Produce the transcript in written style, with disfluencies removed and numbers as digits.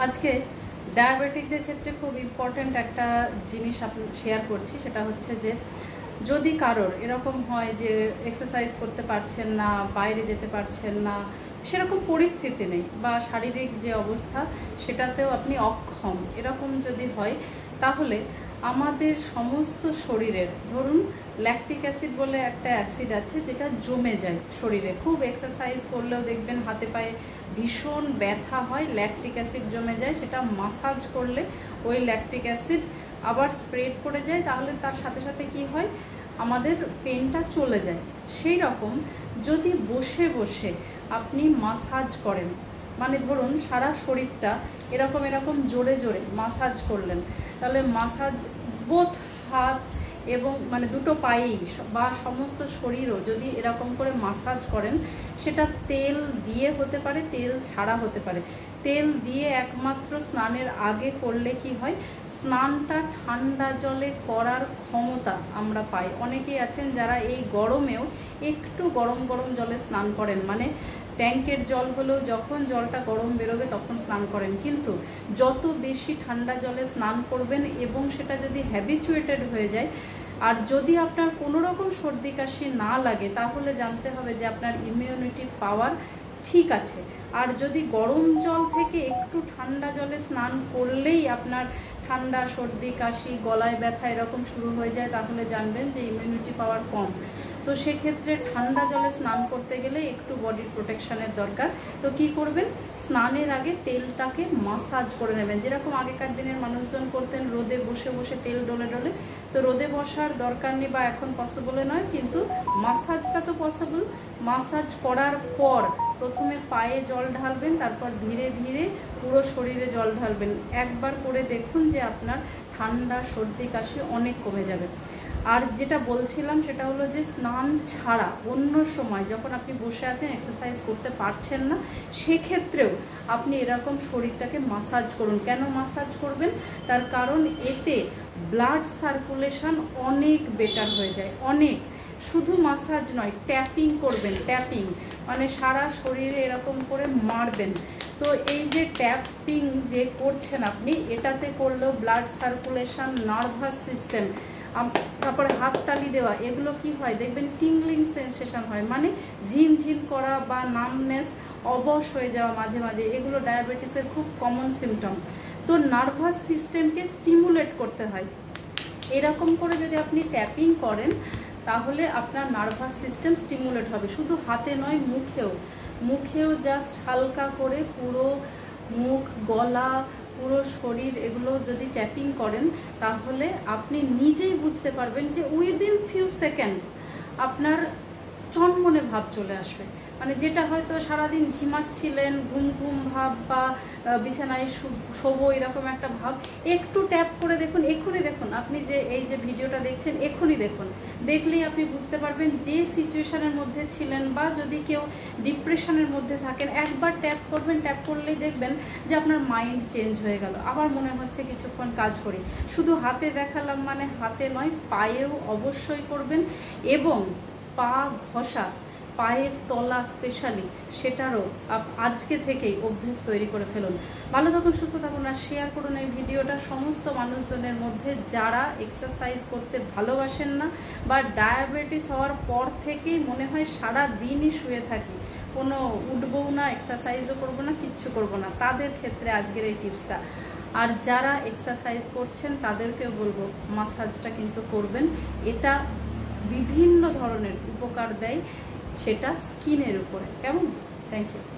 আজকে ডায়াবেটিকদের ক্ষেত্রে খুব ইম্পর্ট্যান্ট একটা জিনিস শেয়ার করছি, সেটা হচ্ছে যে যদি কারোর এরকম হয় যে এক্সারসাইজ করতে পারছেন না, বাইরে যেতে পারছেন না, সেরকম পরিস্থিতি নেই বা শারীরিক যে অবস্থা সেটাতেও আপনি অক্ষম, এরকম যদি হয় তাহলে আমাদের সমস্ত শরীরের, ধরুন ল্যাকটিক অ্যাসিড বলে একটা অ্যাসিড আছে যেটা জমে যায় শরীরে, খুব এক্সারসাইজ করলেও দেখবেন হাতে পায়ে ভীষণ ব্যথা হয়, ল্যাকটিক অ্যাসিড জমে যায়, সেটা মাসাজ করলে ওই ল্যাকটিক অ্যাসিড আবার স্প্রেড করে যায়, তাহলে তার সাথে সাথে কি হয়, আমাদের পেনটা চলে যায়। সেই রকম যদি বসে বসে আপনি মাসাজ করেন, মানে ধরুন সারা শরীরটা এরকম এরকম জোরে জোরে মাসাজ করলেন, তাহলে মাসাজ বোথ হাত এবং মানে দুটো পায়েই বা সমস্ত শরীরও যদি এরকম করে মাসাজ করেন, সেটা তেল দিয়ে হতে পারে, তেল ছাড়া হতে পারে। তেল দিয়ে একমাত্র স্নানের আগে করলে কি হয়, স্নানটা ঠান্ডা জলে করার ক্ষমতা আমরা পাই। অনেকেই আছেন যারা এই গরমেও একটু গরম গরম জলে স্নান করেন, মানে ট্যাঙ্কের জল হলেও যখন জলটা গরম বেরোবে তখন স্নান করেন, কিন্তু যত বেশি ঠান্ডা জলে স্নান করবেন এবং সেটা যদি হ্যাবিচুয়েটেড হয়ে যায়, আর যদি আপনার কোনো রকম সর্দি কাশি না লাগে, তাহলে জানতে হবে যে আপনার ইমিউনিটি পাওয়ার ঠিক আছে। আর যদি গরম জল থেকে একটু ঠান্ডা জলে স্নান করলেই আপনার ঠান্ডা, সর্দি কাশি, গলায় ব্যথা এরকম শুরু হয়ে যায়, তাহলে জানবেন যে ইমিউনিটি পাওয়ার কম। তো সেক্ষেত্রে ঠান্ডা জলে স্নান করতে গেলে একটু বডির প্রোটেকশনের দরকার। তো কি করবেন, স্নানের আগে তেলটাকে মাসাজ করে নেবেন, যেরকম আগেকার দিনের মানুষজন করতেন, রোদে বসে বসে তেল ডলে ডলে। তো রোদে বসার দরকার নেই বা এখন পসিবলে নয়, কিন্তু মাসাজটা তো পসিবল। মাসাজ করার পর প্রথমে পায়ে জল ঢালবেন, তারপর ধীরে ধীরে পুরো শরীরে জল ঢালবেন। একবার করে দেখুন যে আপনার ঠান্ডা, সর্দি কাশি অনেক কমে যাবে। আর যেটা বলছিলাম সেটা হলো যে স্নান ছাড়া অন্য সময় যখন আপনি বসে আছেন, এক্সারসাইজ করতে পারছেন না, সেক্ষেত্রেও আপনি এরকম শরীরটাকে মাসাজ করুন। কেন মাসাজ করবেন? তার কারণ এতে ব্লাড সার্কুলেশন অনেক বেটার হয়ে যায়, অনেক। শুধু মাসাজ নয়, ট্যাপিং করবেন, ট্যাপিং মানে সারা শরীরে এরকম করে মারবেন। তো এই যে ট্যাপিং যে করছেন আপনি, এটাতে করলেও ব্লাড সার্কুলেশন, নার্ভাস সিস্টেম, তারপরে হাততালি দেওয়া, এগুলো কি হয় দেখবেন টিংলিং সেন্সেশন হয়, মানে ঝিনঝিন করা বা নামনেস, অবশ হয়ে যাওয়া মাঝে মাঝে, এগুলো ডায়াবেটিসের খুব কমন সিমটম। তো নার্ভাস সিস্টেমকে স্টিমুলেট করতে হয়। এরকম করে যদি আপনি ট্যাপিং করেন তাহলে আপনার নার্ভাস সিস্টেম স্টিমুলেট হবে। শুধু হাতে নয়, মুখেও জাস্ট হালকা করে পুরো মুখ, গলা, পুরো শরীর, এগুলো যদি ট্যাপিং করেন তাহলে আপনি নিজেই বুঝতে পারবেন যে উইদিন ফিউ সেকেন্ডস আপনার চনমনে ভাব চলে আসবে। মানে যেটা হয়তো সারাদিন ঝিমাচ্ছিলেন, ঘুম ঘুম ভাব বা বিছানায় শোবো এরকম একটা ভাব, একটু ট্যাপ করে দেখুন, এক্ষুনি দেখুন, আপনি যে এই যে ভিডিওটা দেখছেন এক্ষুনি দেখুন, দেখলেই আপনি বুঝতে পারবেন যে সিচুয়েশনের মধ্যে ছিলেন বা যদি কেউ ডিপ্রেশনের মধ্যে থাকেন, একবার ট্যাপ করবেন, ট্যাপ করলেই দেখবেন যে আপনার মাইন্ড চেঞ্জ হয়ে গেল, আবার মনে হচ্ছে কিছুক্ষণ কাজ করি। শুধু হাতে দেখালাম মানে হাতে নয়, পায়েও অবশ্যই করবেন, এবং পা ঘষা, পায়ের তলা স্পেশালি, সেটারও আজকে থেকেই অভ্যেস তৈরি করে ফেলুন। ভালো থাকুন, সুস্থ থাকুন, আর শেয়ার করুন এই ভিডিওটা সমস্ত মানুষজনের মধ্যে যারা এক্সারসাইজ করতে ভালোবাসেন না বা ডায়াবেটিস হওয়ার পর থেকেই মনে হয় সারা দিনই শুয়ে থাকি, কোনো উঠবও না, এক্সারসাইজও করবো না, কিচ্ছু করবো না, তাদের ক্ষেত্রে আজকের এই টিপসটা। আর যারা এক্সারসাইজ করছেন তাদেরকেও বলবো মাসাজটা কিন্তু করবেন, এটা বিভিন্ন ধরনের উপকার দেয়, সেটা স্কিনের উপরে। কেমন? Thank you.